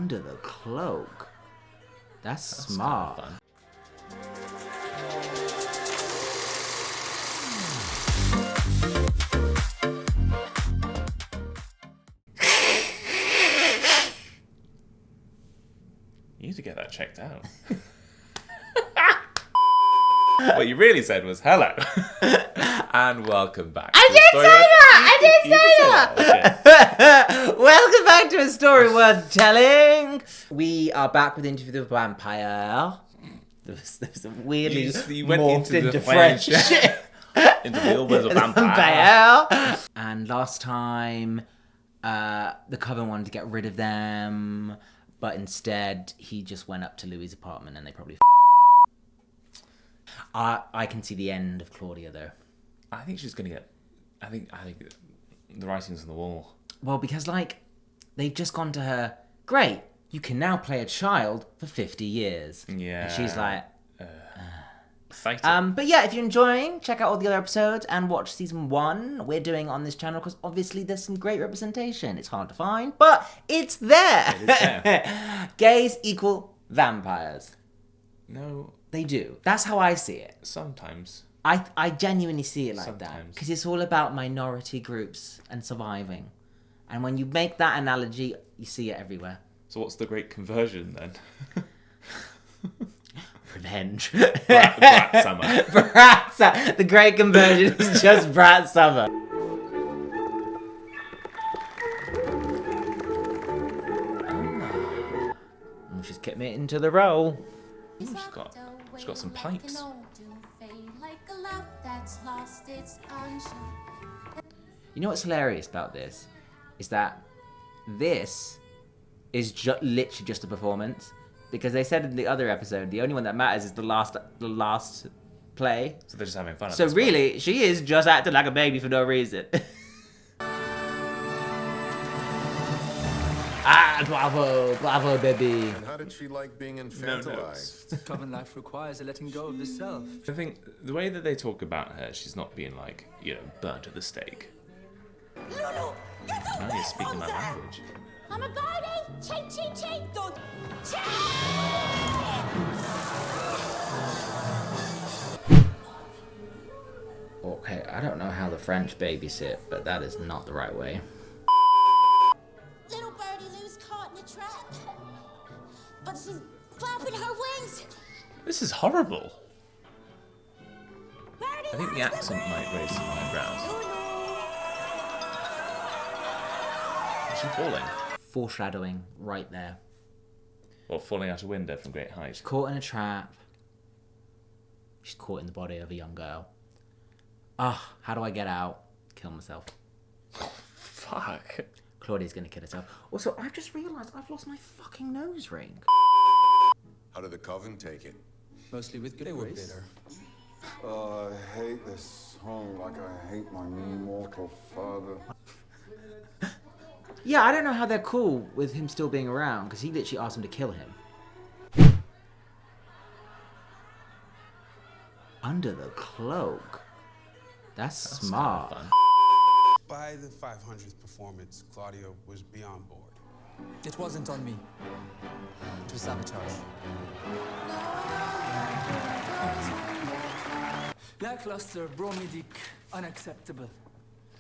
Under the cloak. That's smart. Kind of fun. You need to get that checked out. What you really said was hello and welcome back. I did say that. Welcome back to A Story Worth Telling. We are back with Interview with the Vampire. There was a weirdly You went morphed into into the French. Interview with the vampire. And last time, the Coven wanted to get rid of them, but instead he just went up to Louis' apartment and they probably. I can see the end of Claudia though. I think she's gonna get. I think the writing's on the wall. Well, because they've just gone to her. Great, you can now play a child for 50 years. Yeah. And she's like. Exciting. But yeah, if you're enjoying, check out all the other episodes and watch season 1 we're doing on this channel because obviously there's some great representation. It's hard to find, but it's there. It is there. Gays equal vampires. No. They do. That's how I see it. Sometimes. I genuinely see it like that. Sometimes. Because it's all about minority groups and surviving. And when you make that analogy, you see it everywhere. So what's the great conversion then? Revenge. Brat Summer. Brat Summer. The great conversion is just Brat Summer. She's committing to the role. Ooh, she's got some pipes. You know what's hilarious about this? Is that this is literally just a performance. Because they said in the other episode, the only one that matters is the last play. So they're just having fun. So really, she is just acting like a baby for no reason. Bravo, baby. And how did she like being infantilized? Coven life requires a letting go of the self. I think the way that they talk about her, she's not being burnt at the stake. Lulu, get away Now you're speaking my language. I'm a birdie. Ching, ching, ching. Don't. Okay, I don't know how the French babysit, but that is not the right way. Little birdie Lou's caught in a trap. But she's flapping her wings. This is horrible. Birdie, I think the where's accent might raise some eyebrows. Is she falling? Foreshadowing right there. Or falling out a window from great height? Caught in a trap. She's caught in the body of a young girl. How do I get out? Kill myself. Fuck. Claudia's gonna kill herself. Also, I've just realised I've lost my fucking nose ring. How did the Coven take it? Mostly with good grace. I hate this song like I hate my mortal father. Yeah, I don't know how they're cool with him still being around, because he literally asked him to kill him. Under the cloak. That's smart. Kind of fun. By the 500th performance, Claudia was beyond board. It wasn't on me. It was sabotage. Lackluster, bromidic, unacceptable.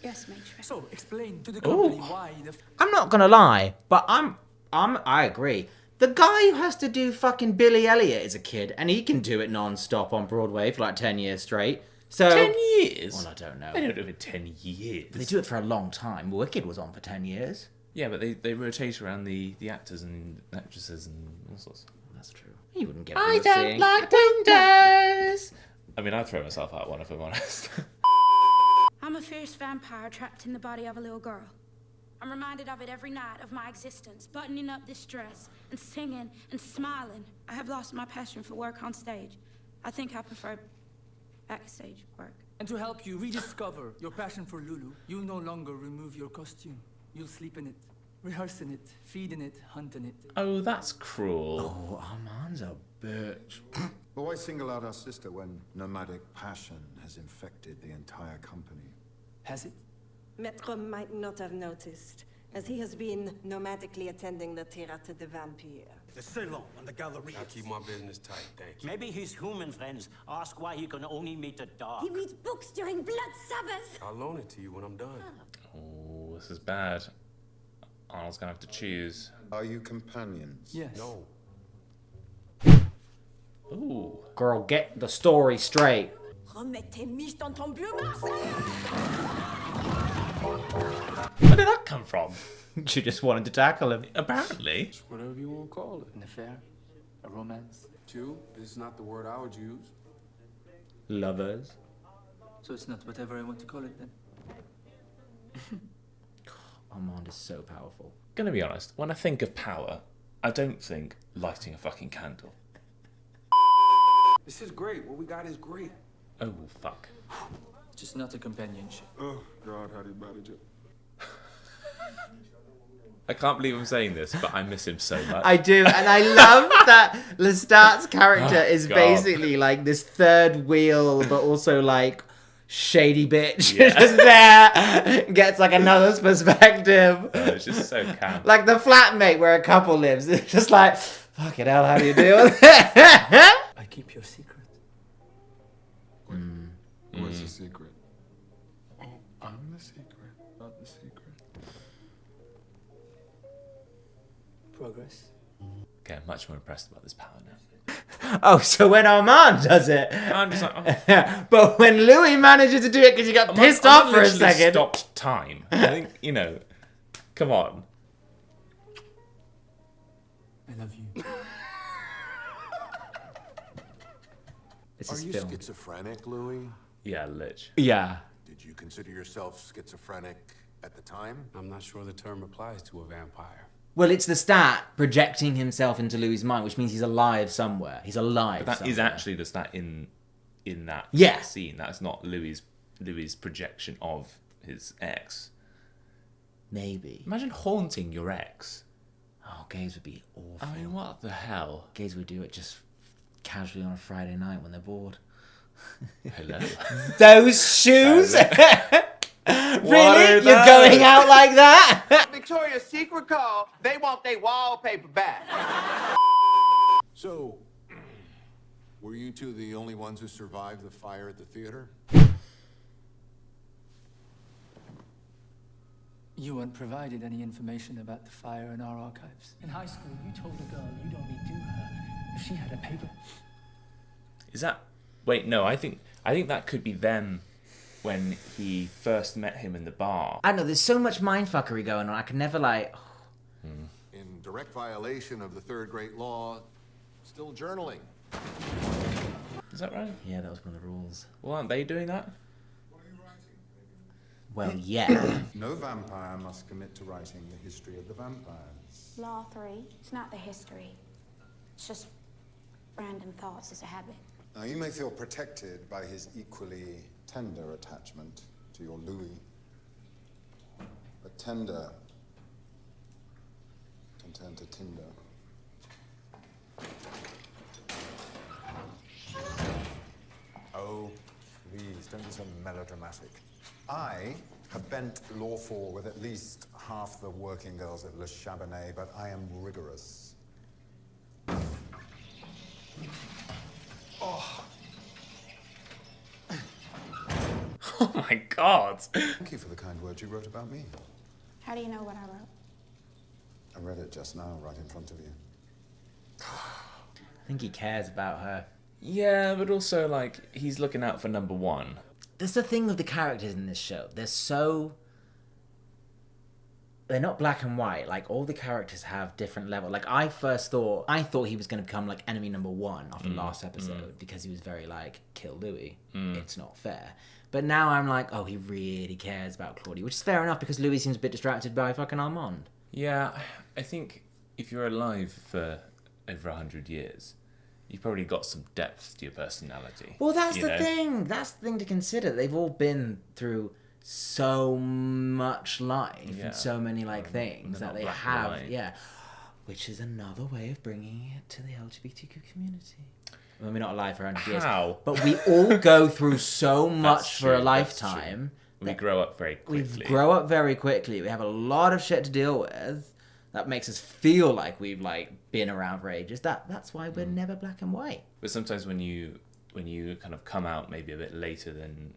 Yes, matron. So, explain to the company why the... I'm not gonna lie, but I agree. The guy who has to do fucking Billy Elliot is a kid, and he can do it non-stop on Broadway for like 10 years straight. So 10 years? Well, I don't know. They don't do it 10 years. They do it for a long time. Wicked was on for 10 years. Yeah, but they rotate around the actors and actresses and all sorts. That's true. You wouldn't get I don't like windows. I mean, I'd throw myself out one if I'm honest. I'm a fierce vampire trapped in the body of a little girl. I'm reminded of it every night of my existence, buttoning up this dress and singing and smiling. I have lost my passion for work on stage. I think I prefer backstage work. And to help you rediscover your passion for Lulu, you'll no longer remove your costume. You'll sleep in it, rehearse in it, feed in it, hunt in it. Oh, that's cruel. Oh, Armand's a bitch. But why single out our sister when nomadic passion has infected the entire company? Has it? Maître might not have noticed. as he has been nomadically attending the Théâtre de Vampire. The salon and the gallery. I keep my business tight, thank you. Maybe his human friends ask why he can only meet a dog. He reads books during Blood Sabbath. I'll loan it to you when I'm done. Oh, this is bad. Arnold's gonna have to choose. Are you companions? Yes. No. Ooh. Girl, get the story straight. Remets tes miches dans ton bleu Marseille. Where did that come from? She just wanted to tackle him. Apparently. Whatever you want to call it. An affair? A romance? Two is not the word I would use. Lovers. So it's not whatever I want to call it then. Armand is so powerful. Gonna be honest, when I think of power, I don't think lighting a fucking candle. This is great. What we got is great. Oh, fuck. Just not a companionship. Oh, God, how do you manage it? I can't believe I'm saying this, but I miss him so much. I do, and I love that Lestat's character is God. basically like this third wheel, but also like shady bitch. Yeah. Just there, gets like another's perspective. It's just so camp. Like the flatmate where a couple lives. It's just like, fucking hell, how do you deal with it? I keep your secret. What's the secret? Oh, I'm the secret, not the secret. Progress. Okay, I'm much more impressed about this power now. Oh, so when Armand does it. I'm just like, oh. But when Louis manages to do it because he got pissed off for a literally second. Stopped time. I think, come on. I love you. This Are is you film. schizophrenic, Louis? Yeah, lich. Yeah. Did you consider yourself schizophrenic at the time? I'm not sure the term applies to a vampire. Well, it's the stat projecting himself into Louis' mind, which means he's alive somewhere. He's alive But that is somewhere. actually the stat in that Yeah. scene. That's not Louis' projection of his ex. Maybe. Imagine haunting your ex. Oh, gays would be awful. I mean, what the hell? Gays would do it just casually on a Friday night when they're bored. Hello. Those shoes? What Really? are You're going out like that? Victoria's Secret call, they want their wallpaper back. So, were you two the only ones who survived the fire at the theater? You weren't provided any information about the fire in our archives. In high school, you told a girl you'd only do her if she had a paper. Is that... Wait, no, I think that could be them when he first met him in the bar. I don't know, there's so much mindfuckery going on. I can never like... In direct violation of the third great law, still journaling. Is that right? Yeah, that was one of the rules. Well, aren't they doing that? Well, yeah. No vampire must commit to writing the history of the vampires. Law 3, it's not the history. It's just random thoughts as a habit. Now, you may feel protected by his equally tender attachment to your Louis. But tender can turn to tinder. Oh, please, don't be so melodramatic. I have bent law 4 with at least half the working girls at Le Chabanais, but I am rigorous. Oh my god. Thank you for the kind words you wrote about me. How do you know what I wrote? I read it just now, right in front of you. I think he cares about her. Yeah, but also, like, he's looking out for number one. That's the thing with the characters in this show. They're not black and white. Like, all the characters have different level. Like, I thought he was going to become, like, enemy number one after the last episode because he was very, like, kill Louis. It's not fair. But now I'm like, oh, he really cares about Claudia, which is fair enough because Louis seems a bit distracted by fucking Armand. Yeah, I think if you're alive for over 100 years, you've probably got some depth to your personality. Well, that's you the know? thing. That's the thing to consider. They've all been through so much life and so many like things they're that not they black and have. white. Yeah, which is another way of bringing it to the LGBTQ community. Well, we're not alive for 100 years. How? But we all go through so much for true, a that's lifetime We grow up very quickly. We grow up very quickly. We have a lot of shit to deal with. That makes us feel like we've like been around for ages. That's why we're never black and white. But sometimes when you kind of come out maybe a bit later than,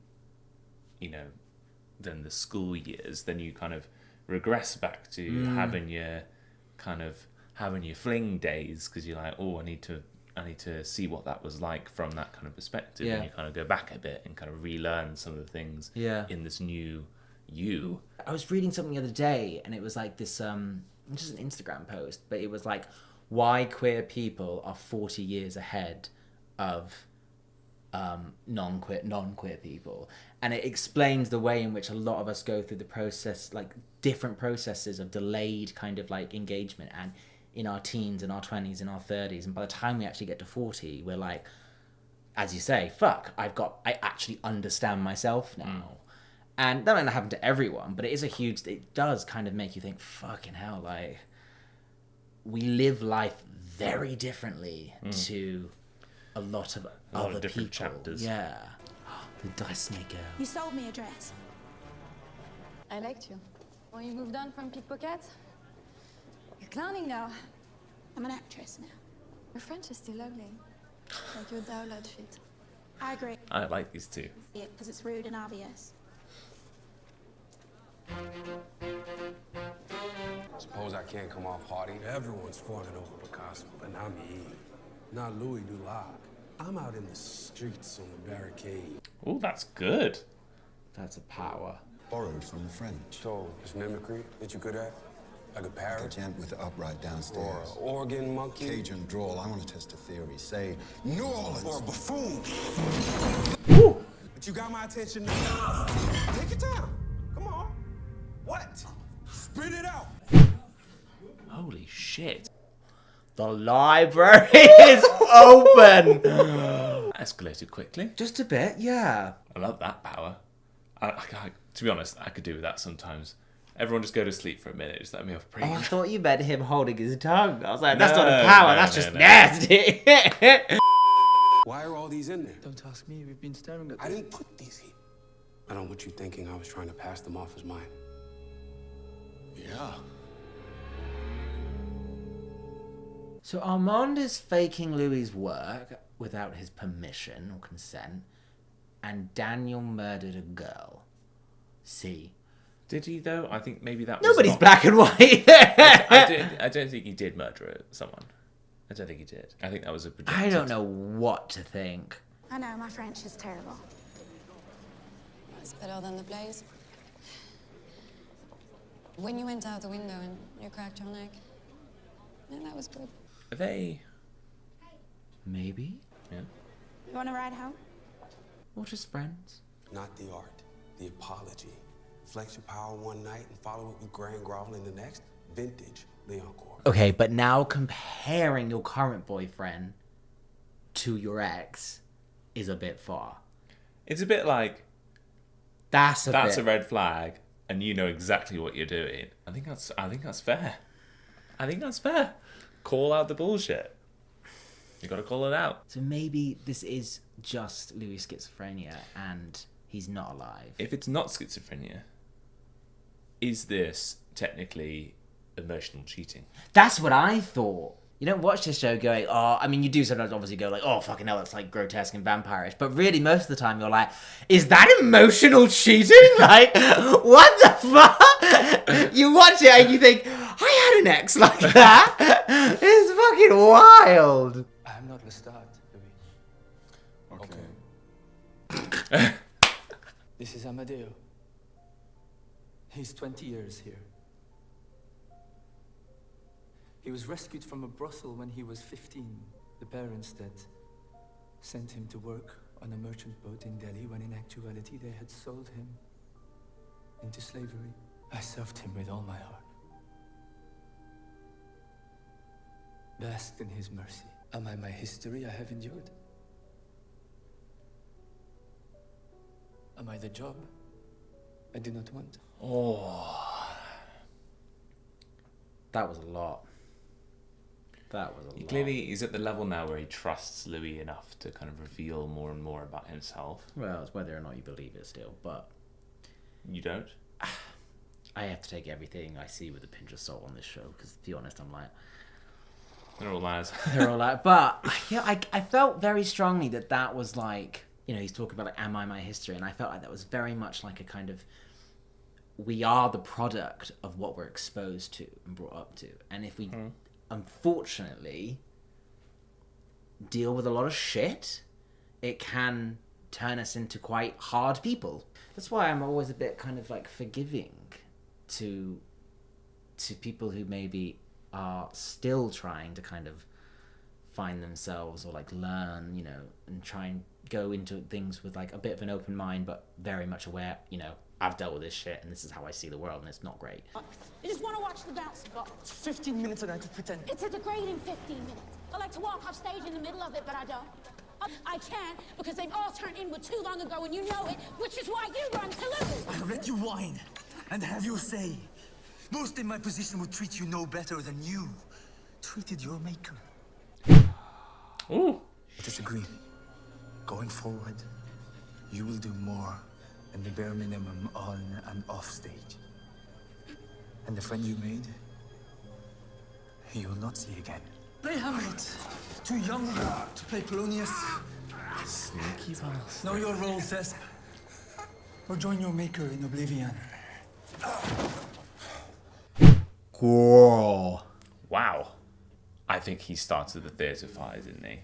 than the school years, then you kind of regress back to having your fling days, because you're like, oh, I need to see what that was like from that kind of perspective. Yeah. And you kind of go back a bit and kind of relearn some of the things in this new you. I was reading something the other day, and it was like this just an Instagram post, but it was like why queer people are 40 years ahead of non-queer people, and it explains the way in which a lot of us go through the process, like different processes of delayed kind of like engagement, and in our teens, in our 20s, in our 30s, and by the time we actually get to 40, we're like, as you say, fuck, I actually understand myself now. And that might not happen to everyone, but it does kind of make you think, fucking hell, like, we live life very differently to a lot of other different people. Chapters. Yeah. The dressmaker. You sold me a dress. I liked you. Well, you moved on from pickpockets? You're clowning now. I'm an actress now. Your French is still ugly. Like your Dowd outfit. I agree. I like these two. Because it's rude and obvious. Suppose I can't come off haughty? Everyone's fawning over Picasso, but not me. Not Louis Dulac. I'm out in the streets on the barricade. Oh, that's good. That's a power. Borrowed from the French. So, it's mimicry that you good at? Like a parrot? Like a gent with the upright downstairs. Or organ monkey? Cajun drawl. I want to test a theory. Say, New Orleans. Or a buffoon. Woo! But you got my attention now. Take your time. Come on. What? Spit it out. Holy shit. The library is open! Escalated quickly. Just a bit, yeah. I love that power. To be honest, I could do with that sometimes. Everyone just go to sleep for a minute. Just let me off breathe. Oh, I thought you meant him holding his tongue. I was like, that's not a power, that's just nasty. Why are all these in there? Don't ask me. We've been staring at I didn't put these here. I don't want you thinking I was trying to pass them off as mine. Yeah. So Armand is faking Louis's work without his permission or consent, and Daniel murdered a girl. See? Did he though? I think maybe that was Nobody's not... black and white. I don't think he did murder someone. I don't think he did. I think that was a projected... I don't know what to think. I know, my French is terrible. It's better than the plays. When you went out the window and you cracked your neck, yeah, that was good. Are they... Maybe? Yeah. You want to ride home? Or just friends? Not the art, the apology. Flex your power one night and follow it with grand groveling the next. Vintage Leoncourt. Okay, but now comparing your current boyfriend to your ex is a bit far. It's a bit like... That's a red flag, and you know exactly what you're doing. I think that's fair. I think that's fair. Call out the bullshit. You gotta call it out. So maybe this is just Louis' schizophrenia and he's not alive. If it's not schizophrenia, is this technically emotional cheating? That's what I thought. You don't watch this show going, oh, I mean, you do sometimes obviously go like, oh, fucking hell, that's like grotesque and vampirish. But really, most of the time, you're like, is that emotional cheating? Like, what the fuck? You watch it and you think, I had an ex like that. It's fucking wild. I'm not Lestat, Louis. Okay. This is Amadeo. He's 20 years here. He was rescued from a brothel when he was 15. The parents that sent him to work on a merchant boat in Delhi when in actuality they had sold him into slavery. I served him with all my heart. Basked in his mercy. Am I my history I have endured? Am I the job I do not want? Oh. That was a lot. That was a lot. Clearly, he's at the level now where he trusts Louis enough to kind of reveal more and more about himself. Well, it's whether or not you believe it still, but... You don't? I have to take everything I see with a pinch of salt on this show, because to be honest, I'm like... They're all lies. They're all lies. But I felt very strongly that was like, you know, he's talking about like, am I my history? And I felt like that was very much like a kind of, we are the product of what we're exposed to and brought up to. And if we, unfortunately, deal with a lot of shit, it can turn us into quite hard people. That's why I'm always a bit kind of like forgiving to people who maybe are still trying to kind of find themselves or like learn, you know, and try and go into things with like a bit of an open mind, but very much aware, you know, I've dealt with this shit and this is how I see the world and it's not great. I just want to watch the bouncing ball. It's 15 minutes and I could pretend. It's a degrading 15 minutes. I like to walk off stage in the middle of it, but I don't. I can't because they've all turned inward too long ago and you know it, which is why you run to lose. I'll let you whine and have your say. Most in my position would treat you no better than you treated your maker. Ooh. Let us agree. Going forward, you will do more than the bare minimum on and off stage. And the friend you made, you will not see again. Play Hamlet. Too young to play Polonius. Sneaky bastard. Know your role, Thesp. Or join your maker in oblivion. Cool. Wow. I think he started the theatre fire, didn't he?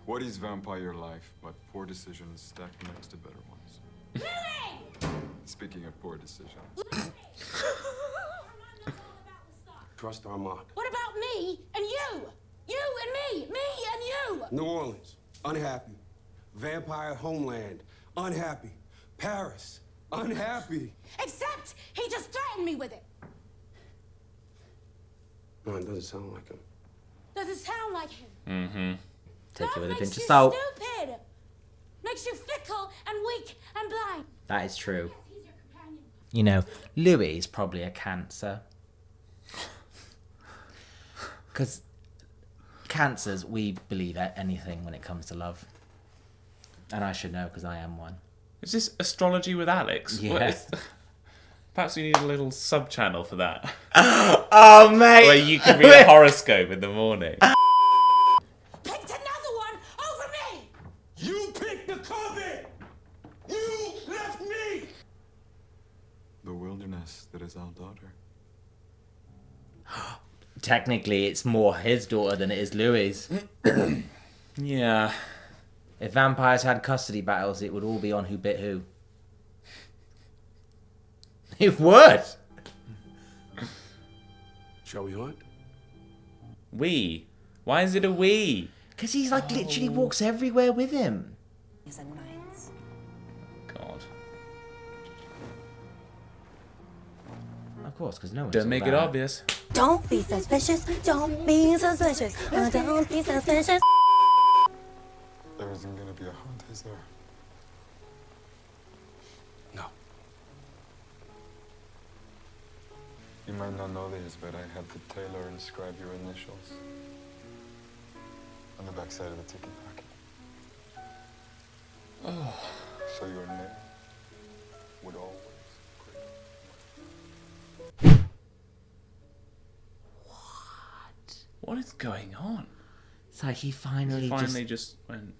What is vampire life but poor decisions stacked next to better ones? Louis! Speaking of poor decisions. Trust Armand. What about me and you? You and me and you! New Orleans, unhappy. Vampire homeland, unhappy. Paris, unhappy. Except he just threatened me with it. No, it doesn't sound like him. Does it sound like him? Mm-hmm. Take it with a Love pinch makes of you salt. stupid. Makes you fickle and weak and blind. That is true. You know, Louis is probably a Cancer. Because Cancers, we believe anything when it comes to love. And I should know because I am one. Is this astrology with Alex? Yeah. Perhaps we need a little sub-channel for that. Oh, mate! Where you can read a horoscope in the morning. Picked another one over me! You picked the Coven! You left me! The wilderness that is our daughter. Technically, it's more his daughter than it is Louis'. Yeah. If vampires had custody battles, it would all be on who bit who. It would! Shall we hunt? We? Why is it a we? Because he's like literally walks everywhere with him. God. Of course, because no one. Don't make it obvious. Don't be suspicious. Don't be suspicious. Don't be suspicious. There isn't gonna be a hunt, is there? No. You might not know this, but I had the tailor inscribe your initials on the backside of the ticket packet. Oh. So your name would always. What is going on? It's like he finally just went.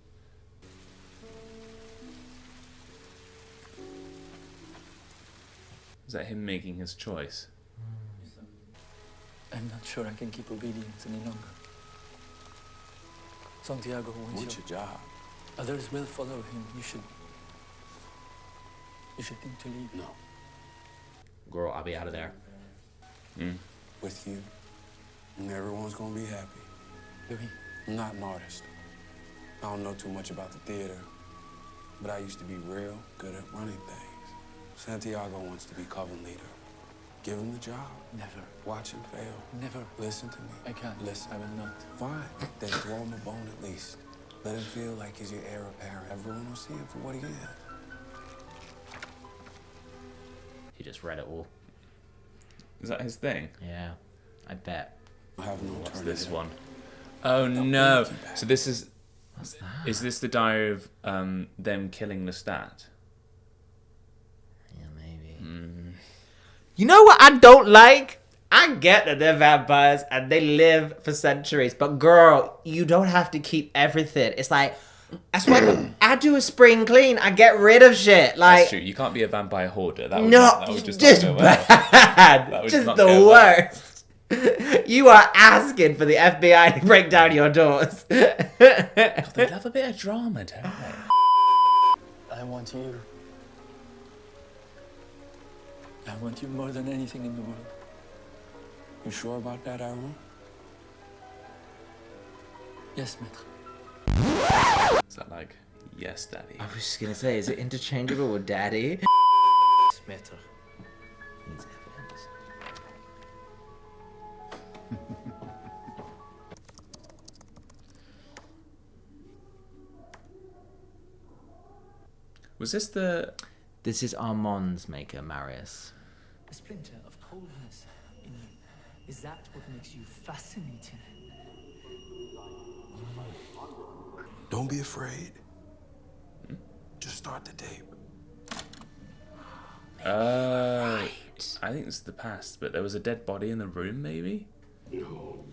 Is that him making his choice? I'm not sure I can keep obedience any longer. Santiago wants What's your job? Others will follow him. You should think to leave. No. Girl, I'll be out of there. With you. And everyone's gonna be happy. Louis. I'm not an artist. I don't know too much about the theater, but I used to be real good at running things. Santiago wants to be Coven leader. Give him the job. Never. Watch him fail. Never. Listen to me. I can't. Listen. I will not. Fine. Then throw him a bone at least. Let him feel like he's your heir apparent. Everyone will see him for what he is. He just read it all. Is that his thing? Yeah, I bet. I have no What's this one? Oh no! So this is. What's that? Is this the diary of them killing Lestat? You know what I don't like? I get that they're vampires and they live for centuries, but girl, you don't have to keep everything. It's like, that's why I do a spring clean. I get rid of shit. Like, that's true. You can't be a vampire hoarder. That would, no, that would just bad. not go well. That would Just not the go well. worst. You are asking for the FBI to break down your doors. God, they love a bit of drama, don't they? I want you. I want you more than anything in the world. You sure about that, Armand? Yes, maître. Is that like, yes, daddy? I was just gonna say, is it interchangeable with daddy? Yes, maître. Needs evidence. Was this the... This is Armand's maker, Marius. A splinter of coldness in you. Is that what makes you fascinating? Don't be afraid. Just start the tape. I think it's the past, but there was a dead body in the room, maybe? No.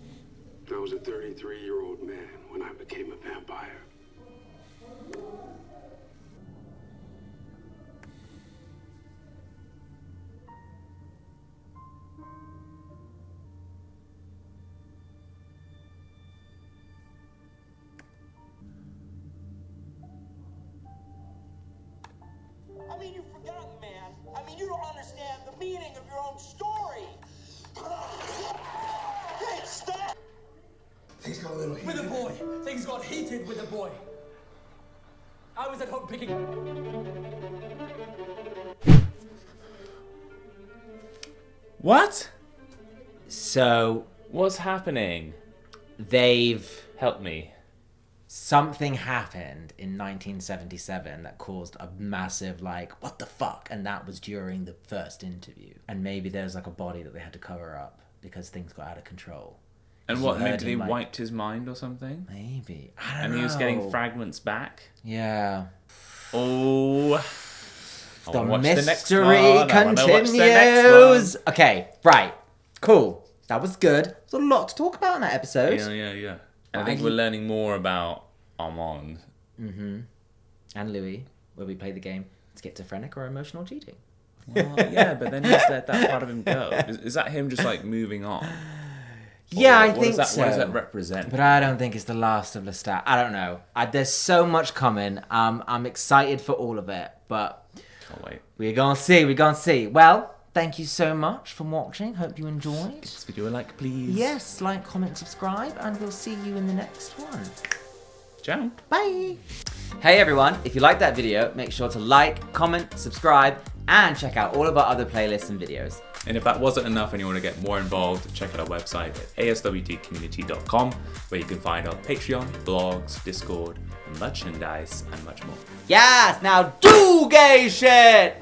I was a 33-year-old man when I became a vampire. I mean, you've forgotten, man. I mean, you don't understand the meaning of your own story. Hey, stop! Things got a little heated. With a boy. Things got heated with a boy. I was at home picking... What? So, what's happening? They've... Help me. Something happened in 1977 that caused a massive, like, what the fuck? And that was during the first interview. And maybe there's like a body that they had to cover up because things got out of control. And You what, heard maybe they him, like- wiped his mind or something? Maybe. I don't know. And he was getting fragments back? Yeah. Oh. The wanna watch the next mystery one. I wanna watch the next continues. one. Okay, right. Cool. That was good. There's a lot to talk about in that episode. Yeah. And I think we're learning more about Armand. Mm-hmm. And Louis, where we play the game schizophrenic or emotional cheating. Well, yeah, but then he's let that part of him go. Is that him just like moving on? Yeah, Or I what think does that, so. What does that represent? But I don't think it's the last of Lestat. I don't know. There's so much coming. I'm excited for all of it, but can't wait. We're gonna see. Well, thank you so much for watching. Hope you enjoyed. Give this video a like, please. Yes, like, comment, subscribe, and we'll see you in the next one. Ciao. Bye. Hey everyone, if you liked that video, make sure to like, comment, subscribe, and check out all of our other playlists and videos. And if that wasn't enough and you want to get more involved, check out our website at aswtcommunity.com, where you can find our Patreon, blogs, Discord, merchandise, and much more. Yes, now do gay shit!